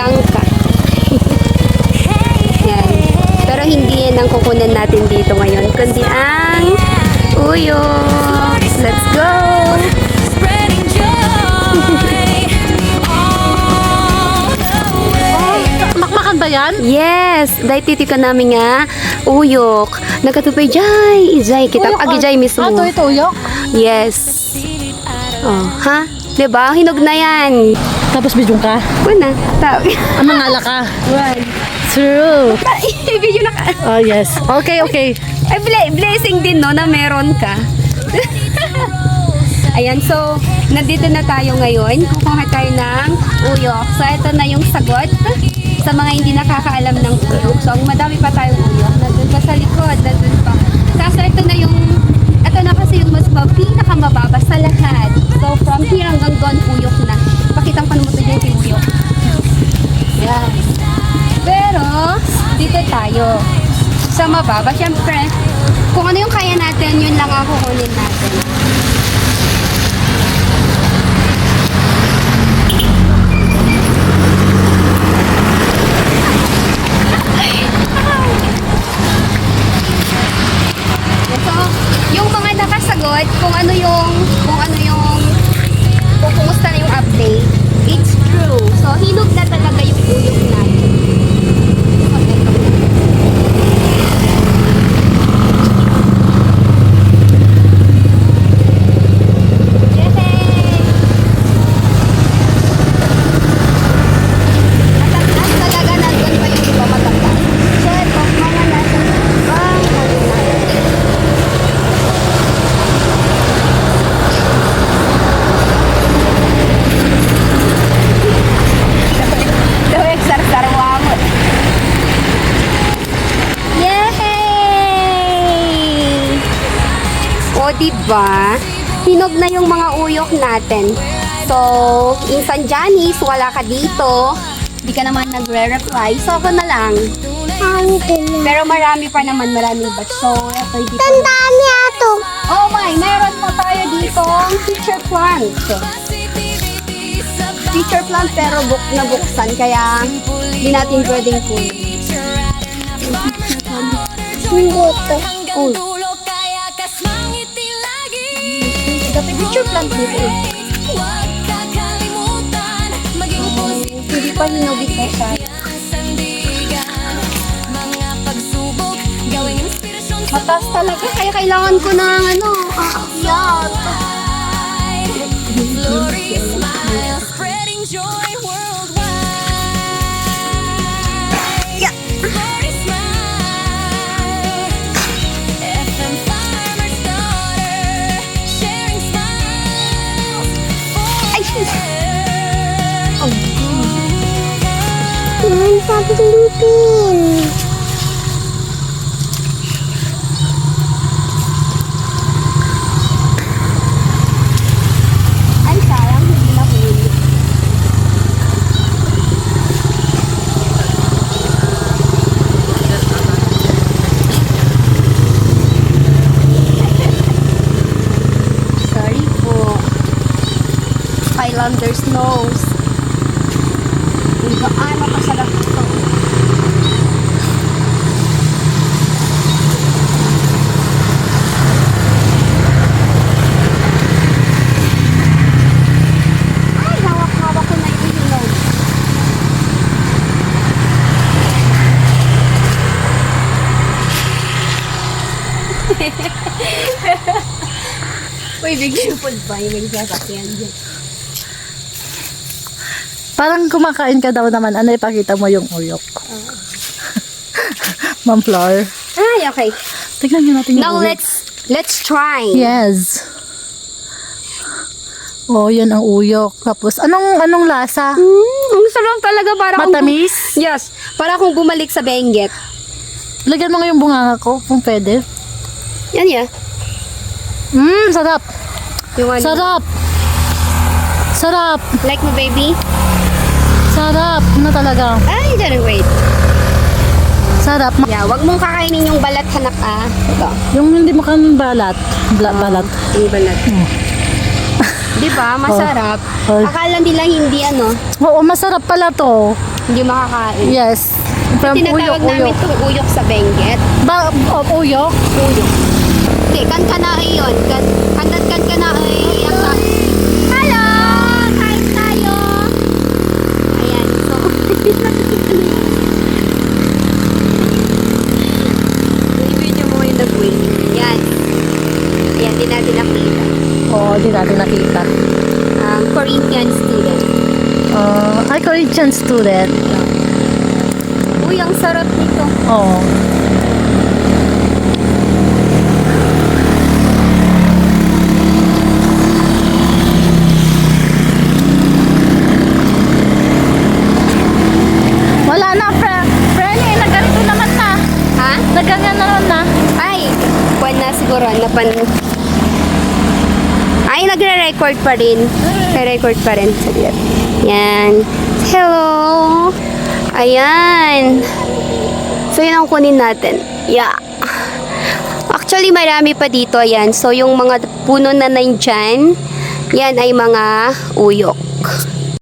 langka. Yan. Pero hindi yan ang kukunan natin dito ngayon, kundi ang uyo. Let's go! Makmakan ba yan? Yes! Dahil titi ka namin nga uyok. Nagkatupay jay! Ijay kita. Agi jay mismo. Ito uyok. Yes. Oh, ha? Diba? Hinog na yan. Tapos bidyong ka. Una. Tawag. Ang mangala ka. One. True. Video na ka. Oh, yes. Okay. Ay, blessing din, no, na meron ka. Ayan, so, nandito na tayo ngayon. Kukuha tayo ng uyok. So, ito na yung sagot sa mga hindi nakakaalam ng uyok. So, madami pa tayong uyok. Nandun pa sa likod, nandun pa. Kaso, ito na kasi yung mas pinakamababa sa lahat. So, from here hanggang doon, uyok na. Pakitang panumunod yung uyok. Yan. Pero, dito tayo. Sa mababa, syempre, kung ano yung kaya natin, yun lang ang kukunin natin. So, yung mga nakasagot, kung kumusta na yung update, it's true. So, hinog na talaga yung uyok natin. O, diba? Hinog na yung mga uyok natin. So, Insan Janice, wala ka dito. Di ka naman nagre-reply. So, ako na lang. Pero marami batch. So, ito dito. Tandaan ato. Oh my, meron pa tayo dito teacher plant. Teacher plant pero nabuksan. Kaya, hindi natin pwedeng kunin. Dito. Oh. Dapat teacher plant dito eh. Hindi pa hinugit na siya. Mataas talaga, kaya kailangan ko ng aakyat. Yeah. Ay, sis. Oh. Yan sa Pilipin. Ay, sayang, hindi na huli. Sorry po. Skylanders knows. Ay, mapasarap ito. Ay, hawak-hawak ko na yung hinog. Uy, bigyan po ba yung may sasakyan dyan? Parang kumakain ka daw naman. Ano, ipakita mo yung uyok. Ma'am Flor. Ay, okay. Tignan nyo natin yung Now, uyok. let's try. Yes. Oh, yan ang uyok. Tapos, anong lasa? Ang sarap talaga. Para Matamis? Yes. Para kung bumalik sa Benguet. Lagyan mo nga yung bunganga ko, kung pwede. Yan, yeah. Sarap. Yung ano. Sarap. Sarap. Like mo, baby? Sarap. Ano talaga? Ay, didn't wait. Sarap. Yeah, wag mong kakainin yung balat, hanak ah. Ito. Yung hindi mo kanin balat. Balat. Yung balat. Di ba? Masarap. Oh. Akala nila hindi ano. Oo, masarap pala to. Hindi makakain. Yes. From Tinatawag namin uyok. itong uyok sa Benguet. Uyok? Uyok. Hindi, kan-kanae yun. Kan-kanae. Hello! Kain tayo! Ayan, so... I-video mo yung nag-win. Yan. Yan, di natin nakita. Oo, di natin nakita. Corinthian student. Ay, Korean student. Uy, ang sarap nito. Oo. Wala na, Frenny. Nagganito naman na. Ha? Nagganyan naman na. Ay, buwan na siguro. Ay, nagre-record pa rin. Nagre-record pa rin. Saglit. Yan. Hello. Ayan. So, yun ang kunin natin. Yeah. Actually, marami pa dito. Ayan. So, yung mga puno na nandyan, yan ay mga uyok.